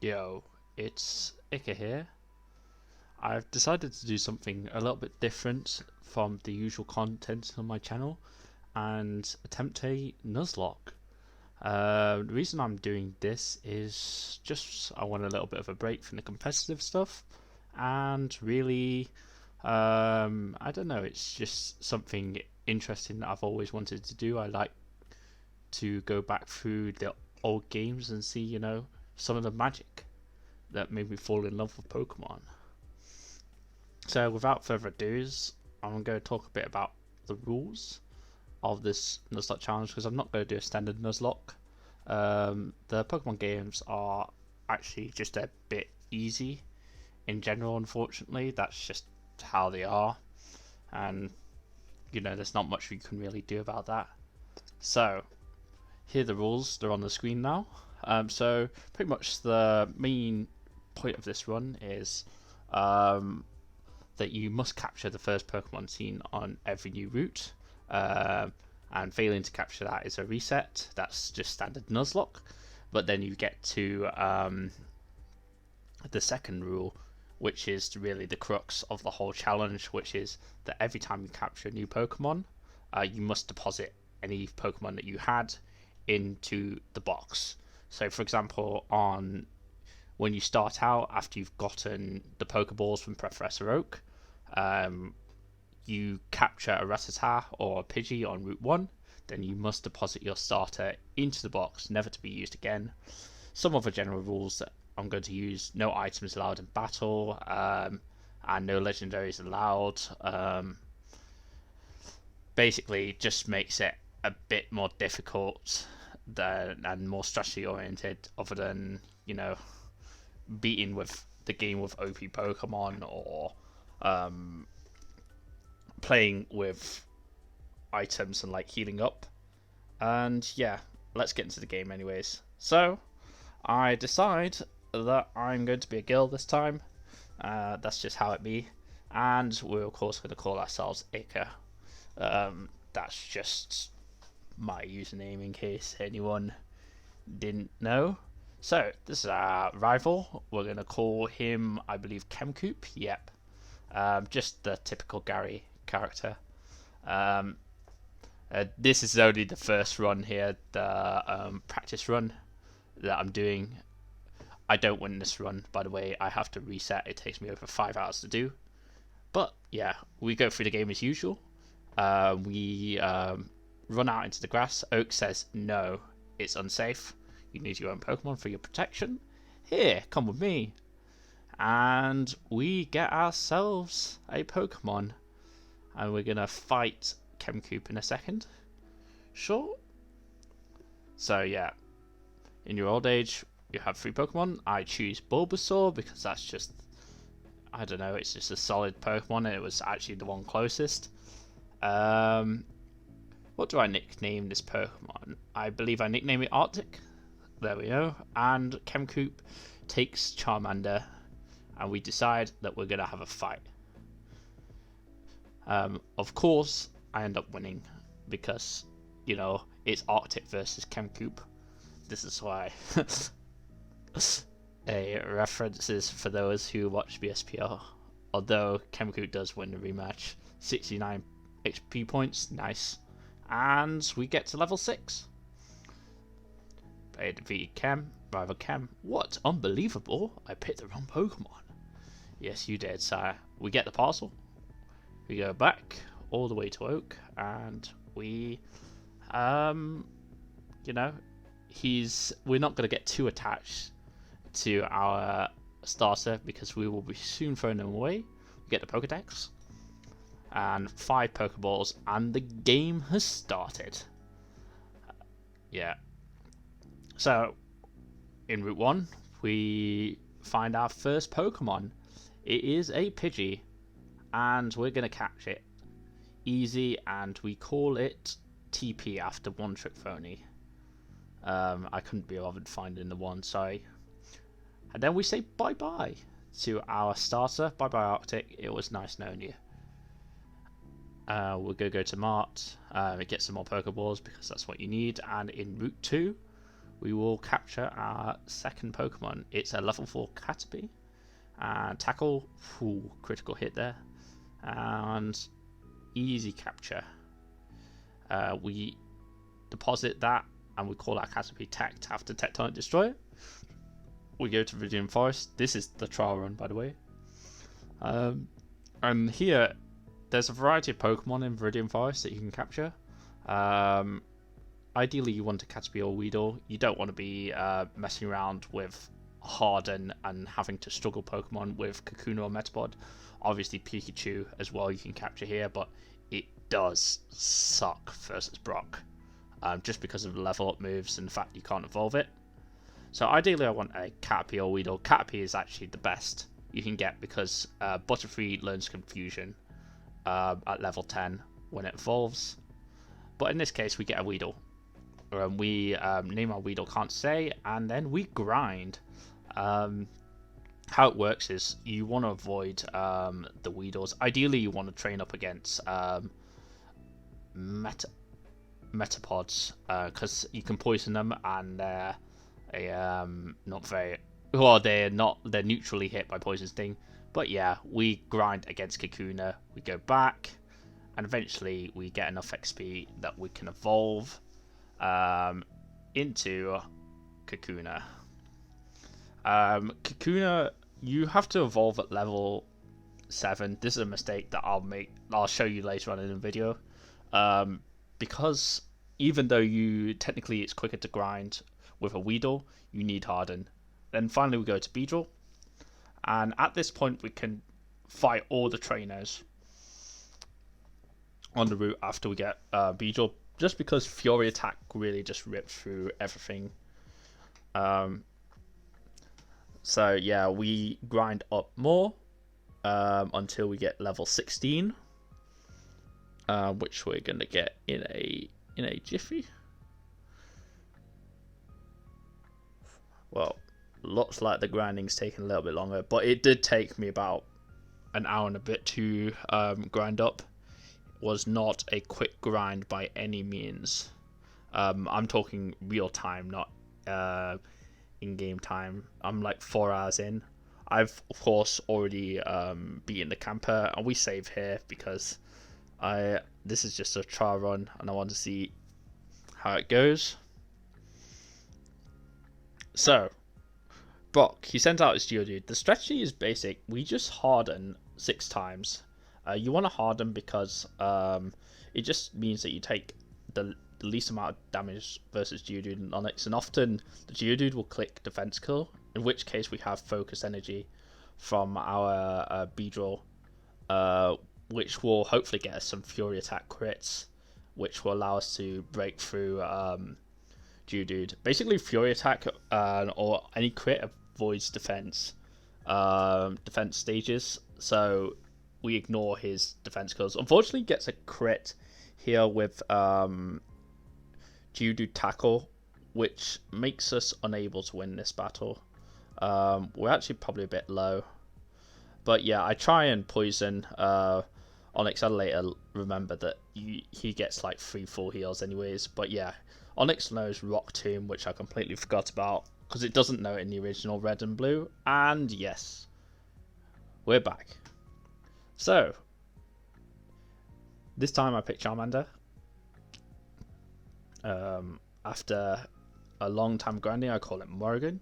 Yo, it's Ika here. I've decided to do something a little bit different from the usual content on my channel and attempt a Nuzlocke. The reason I'm doing this is just I want a little bit of a break from the competitive stuff and really, I don't know, it's just something interesting that I've always wanted to do. I like to go back through the old games and see, some of the magic that made me fall in love with Pokemon. So without further ado, I'm going to talk a bit about the rules of this Nuzlocke challenge because I'm not going to do a standard Nuzlocke. The Pokemon games are actually just a bit easy in general, unfortunately. That's just how they are, and there's not much we can really do about that. So here are the rules, they're on the screen now. So pretty much the main point of this run is that you must capture the first Pokemon seen on every new route, and failing to capture that is a reset. That's just standard Nuzlocke. But then you get to the second rule, which is really the crux of the whole challenge, which is that every time you capture a new Pokemon, you must deposit any Pokemon that you had into the box. So for example, when you start out after you've gotten the Pokeballs from Professor Oak, you capture a Rattata or a Pidgey on Route 1, then you must deposit your starter into the box, never to be used again. Some other general rules that I'm going to use: no items allowed in battle, and no legendaries allowed. Basically, just makes it a bit more difficult and more strategy oriented, other than, beating with the game with OP Pokemon or playing with items and like healing up. And yeah, let's get into the game anyways. So I decide that I'm going to be a girl this time. That's just how it be. And we're of course going to call ourselves Ika. That's just my username in case anyone didn't know. So this is our rival. We're going to call him, I believe, Chemcoop. Yep. Just the typical Gary character. This is only the first run here, the practice run that I'm doing. I don't win this run, by the way. I have to reset. It takes me over 5 hours to do. But yeah, we go through the game as usual. We run out into the grass. Oak says, no, it's unsafe. You need your own Pokemon for your protection. Here, come with me. And we get ourselves a Pokemon. And we're going to fight Chemcoop in a second. Sure. So yeah, in your old age, you have 3 Pokemon. I choose Bulbasaur because that's just, I don't know, it's just a solid Pokemon, and it was actually the one closest. What do I nickname this Pokemon? I believe I nickname it Arctic. There we go. And Chemcoop takes Charmander, and we decide that we're going to have a fight. Of course, I end up winning because, it's Arctic versus Chemcoop. This is why. A references for those who watch BSPR. Although Chemcoop does win the rematch. 69 HP points, nice. And we get to level 6. I defeated rival Chem. What? Unbelievable. I picked the wrong Pokemon. Yes, you did, sire. We get the parcel. We go back all the way to Oak, and we, we're not going to get too attached to our starter because we will be soon throwing them away. We get the Pokedex and 5 Pokeballs, and the game has started. Yeah. So, in Route 1, we find our first Pokemon. It is a Pidgey, and we're going to catch it. Easy, and we call it TP after One Trick Pony. I couldn't be bothered finding the one, sorry. And then we say bye-bye to our starter. Bye-bye, Arctic. It was nice knowing you. We're going to go to Mart, get some more Pokeballs because that's what you need. And in Route 2, we will capture our second Pokemon. It's a level 4 Caterpie. And tackle, critical hit there. And easy capture. We deposit that and we call our Caterpie Tech to have to Tectonic Destroy it. We go to Viridian Forest. This is the trial run, by the way. And here, there's a variety of Pokemon in Viridian Forest that you can capture. Ideally, you want a Caterpie or Weedle. You don't want to be messing around with Harden and having to struggle Pokemon with Kakuna or Metapod. Obviously, Pikachu as well you can capture here, but it does suck versus Brock. Just because of the level up moves and the fact you can't evolve it. So ideally I want a Caterpie or Weedle. Caterpie is actually the best you can get because Butterfree learns Confusion at level 10 when it evolves. But in this case we get a Weedle. We name our Weedle Can't Say, and then we grind. How it works is you want to avoid the Weedles. Ideally you want to train up against Metapods because you can poison them and they're not very well, they're neutrally hit by Poison Sting. But yeah, we grind against Kakuna, we go back, and eventually we get enough XP that we can evolve into Kakuna. Kakuna, you have to evolve at level 7. This is a mistake that I'll show you later on in the video. Because even though technically it's quicker to grind with a Weedle, you need Harden. Then finally we go to Beedrill, and at this point we can fight all the trainers on the route after we get Beedrill, just because Fury Attack really just rips through everything. So yeah, we grind up more until we get level 16. Which we're gonna get in a jiffy. Well, looks like the grinding's taking a little bit longer, but it did take me about an hour and a bit to grind up. It was not a quick grind by any means. I'm talking real time, not in-game time. I'm like 4 hours in. I've of course already beaten the camper, and we save here because this is just a trial run and I want to see how it goes. So Brock, he sent out his Geodude. The strategy is basic. We just harden 6 times. You want to harden because it just means that you take the least amount of damage versus Geodude and Onix, and often the Geodude will click Defense Kill, in which case we have Focus Energy from our Beedrill, which will hopefully get us some Fury Attack crits, which will allow us to break through Geodude. Basically, Fury Attack or any crit avoids defense stages, so we ignore his defense kills. Unfortunately, he gets a crit here with Geodude Tackle, which makes us unable to win this battle. We're actually probably a bit low, but yeah, I try and poison Onyx. I'll later remember that he gets like 3 full heals anyways, but yeah, Onyx knows Rock Tomb, which I completely forgot about because it doesn't know it in the original Red and Blue. And yes, we're back. So this time I picked Charmander. After a long time grinding, I call it Morrigan.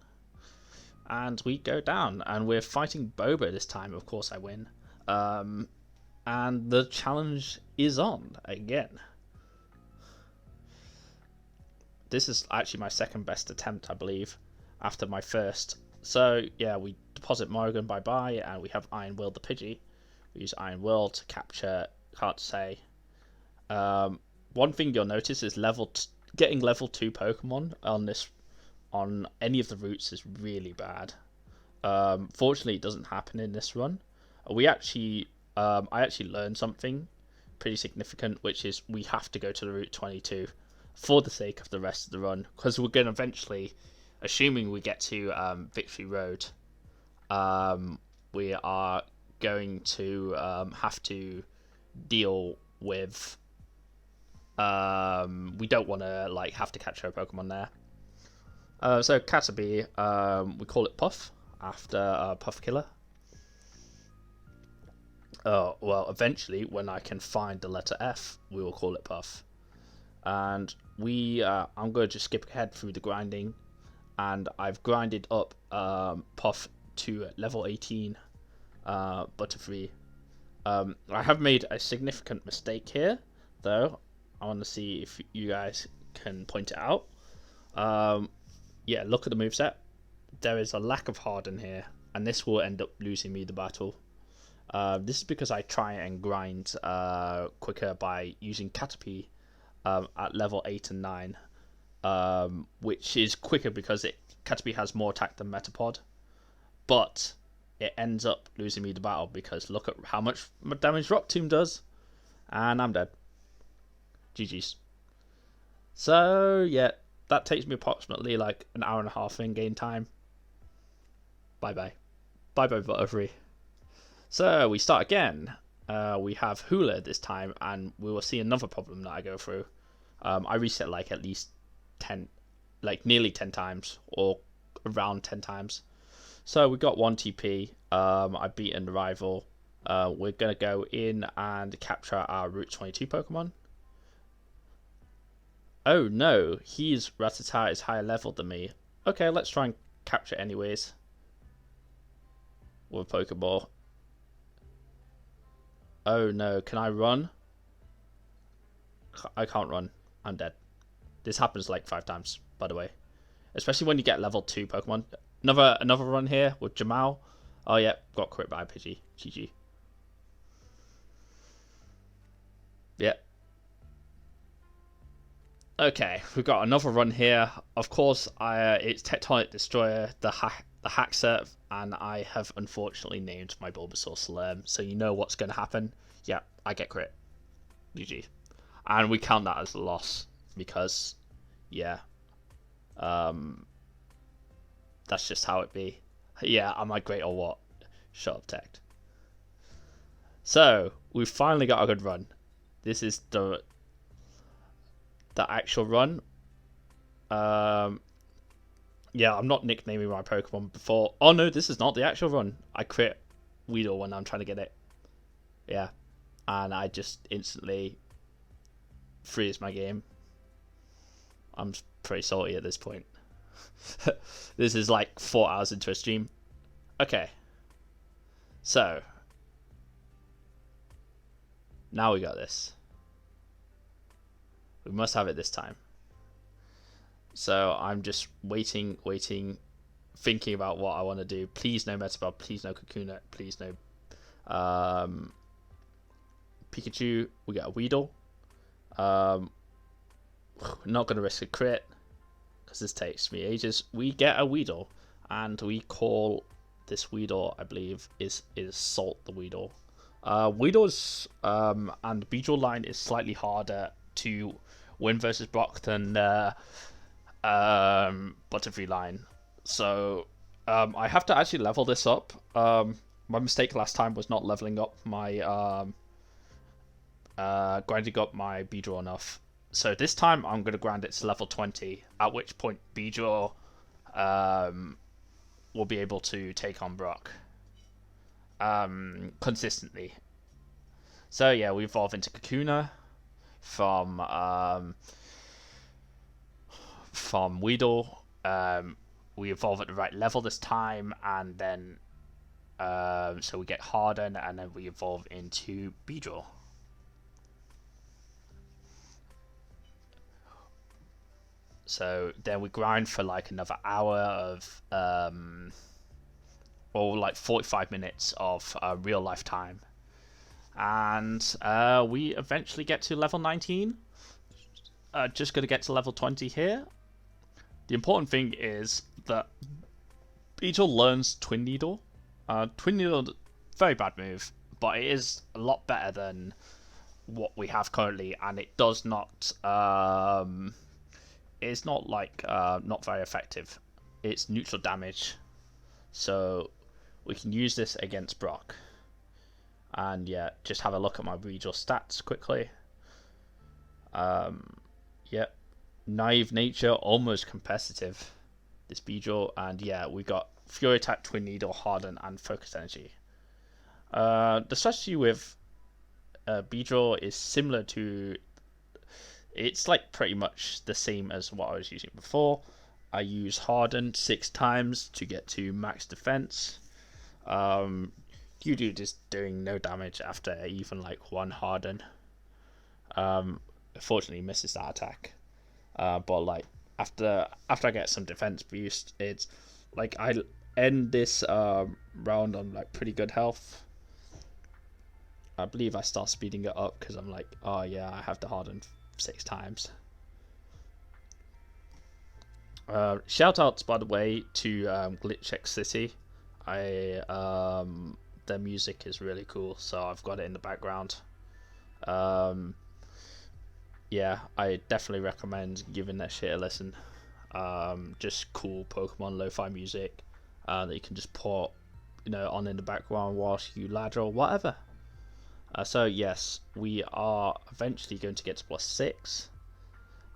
And we go down, and we're fighting Boba this time. Of course I win. And the challenge is on again. This is actually my second best attempt, I believe, after my first. So yeah, we deposit Morrigan bye-bye, and we have Iron Will the Pidgey. We use Iron Will to capture Can't Say. One thing you'll notice is getting level 2 Pokemon on any of the routes is really bad. Fortunately, it doesn't happen in this run. I actually learned something pretty significant, which is we have to go to the Route 22 for the sake of the rest of the run, because we're going to eventually, assuming we get to Victory Road, we are going to have to deal with. We don't want to have to capture a Pokemon there. So Caterpie, we call it Puff after Puff Killer. Well, eventually, when I can find the letter F, we will call it Puff. And I'm going to just skip ahead through the grinding, and I've grinded up Puff to level 18, Butterfree. I have made a significant mistake here, though. I want to see if you guys can point it out. Yeah, look at the moveset. There is a lack of harden here, and this will end up losing me the battle. This is because I try and grind quicker by using Caterpie at level 8 and 9, which is quicker because Caterpie has more attack than Metapod, but it ends up losing me the battle because look at how much damage Rock Tomb does, and I'm dead. GG's. So yeah, that takes me approximately like an hour and a half in game time. Bye bye. Bye bye Butterfree. So we start again. We have Hula this time, and we will see another problem that I go through. I reset like at least 10, like nearly 10 times, or around 10 times. So we got 1 TP. I've beaten the rival. We're going to go in and capture our Route 22 Pokemon. Oh no, Rattata is higher level than me. Okay, let's try and capture it anyways. With a Pokeball. Oh no, can I run? I can't run. I'm dead. This happens like 5 times, by the way. Especially when you get level 2 Pokemon. Another run here with Jamal. Oh yeah, got crit by Pidgey. GG. Yeah. Okay, we've got another run here. Of course, it's Tectonic Destroyer, the Haxer, and I have unfortunately named my Bulbasaur Slurm, so you know what's going to happen. Yeah, I get crit. GG. And we count that as a loss, because, yeah, that's just how it be. Yeah, am I great or what? Shut up, Tect. So, we've finally got a good run. This is the actual run. Yeah, I'm not nicknaming my Pokemon before. Oh no, this is not the actual run. I crit Weedle when I'm trying to get it. Yeah, and I just instantly freeze my game. I'm pretty salty at this point. This is like 4 hours into a stream. Okay, so now we got this. We must have it this time. So I'm just waiting, thinking about what I want to do. Please no Metapod, please no Kakuna, please no Pikachu. We get a Weedle. Not going to risk a crit because this takes me ages. We get a Weedle, and we call this Weedle, I believe, is Salt the Weedle. Weedle's and Beedrill line is slightly harder to win versus Brock than Butterfree line, so I have to actually level this up. My mistake last time was not leveling up my grinding up my Beedrill enough, so this time I'm going to grind it to level 20, at which point Beedrill will be able to take on Brock consistently. So yeah, we evolve into Kakuna from Weedle. We evolve at the right level this time, and then so we get Harden, and then we evolve into Beedrill. So then we grind for like another hour of or like 45 minutes of real life time, and we eventually get to level 19. Just going to get to level 20 here. The important thing is that Beedrill learns Twin Needle. Twin Needle, very bad move, but it is a lot better than what we have currently, and it does not. It's not like not very effective. It's neutral damage, so we can use this against Brock. And yeah, just have a look at my Beedrill stats quickly. Yep. Naive nature, almost competitive. this Beedrill, and yeah, we got Fury Attack, Twin Needle, Harden, and Focus Energy. The strategy with Beedrill is similar to. It's like pretty much the same as what I was using before. I use Harden 6 times to get to max defense. Geodude is doing no damage after even like 1 Harden. Fortunately misses that attack. But like after I get some defense boost, it's like I end this round on like pretty good health. I believe I start speeding it up because I'm like, oh yeah, I have to Harden 6 times. Shout outs, by the way, to Glitch X City. Their music is really cool, so I've got it in the background. Yeah, I definitely recommend giving that shit a listen. Just cool Pokemon lo-fi music that you can just put, on in the background whilst you ladder or whatever. So yes, we are eventually going to get to +6.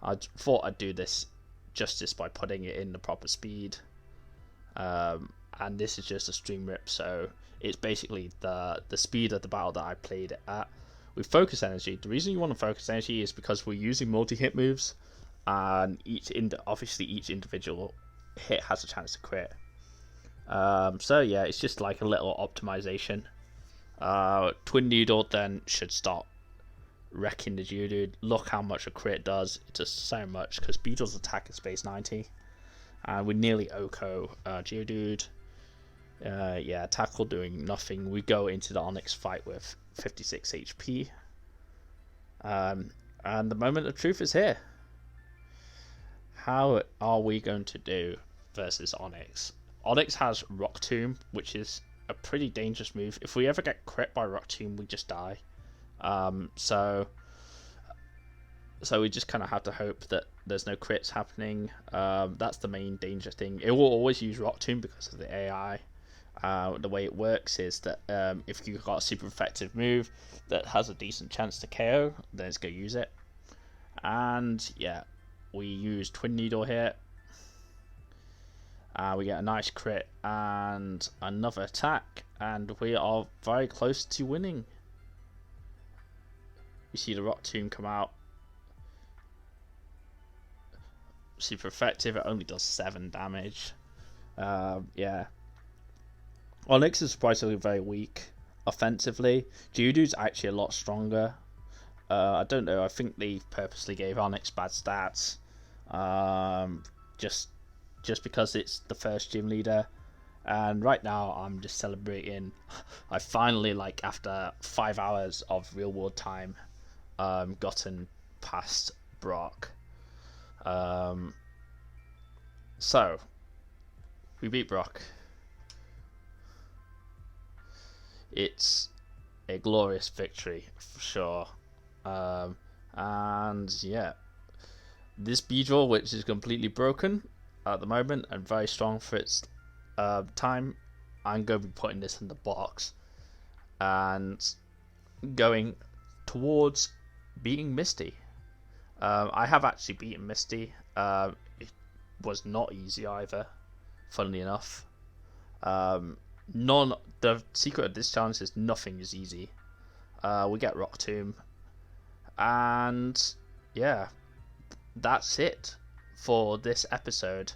I thought I'd do this justice by putting it in the proper speed. And this is just a stream rip, so it's basically the speed of the battle that I played it at. With Focus Energy, the reason you want to Focus Energy is because we're using multi-hit moves, and obviously each individual hit has a chance to crit. So yeah, it's just like a little optimization. Twin Needle then should start wrecking the Geodude. Look how much a crit does. It does so much because Beedrill's attack is base 90. And we nearly OHKO Geodude. Yeah, tackle doing nothing. We go into the Onyx fight with 56 HP. And the moment of truth is here. How are we going to do versus Onyx? Onyx has Rock Tomb, which is a pretty dangerous move. If we ever get crit by Rock Tomb, we just die. So we just kind of have to hope that there's no crits happening. That's the main danger thing. It will always use Rock Tomb because of the AI. The way it works is that if you've got a super effective move that has a decent chance to KO, then it's going to use it. And yeah, we use Twin Needle here. We get a nice crit and another attack, and we are very close to winning. You see the Rock Tomb come out. Super effective, it only does 7 damage. Yeah. Onyx is surprisingly very weak offensively. Geodude's actually a lot stronger. I don't know, I think they purposely gave Onyx bad stats. Just because it's the first gym leader. And right now I'm just celebrating. I finally, like after 5 hours of real world time, gotten past Brock. So we beat Brock. It's a glorious victory for sure. And yeah, this Beedrill, which is completely broken at the moment and very strong for its time, I'm going to be putting this in the box and going towards beating Misty. I have actually beaten Misty. It was not easy either, funnily enough. The secret of this challenge is nothing is easy. We get Rock Tomb, and yeah, that's it for this episode.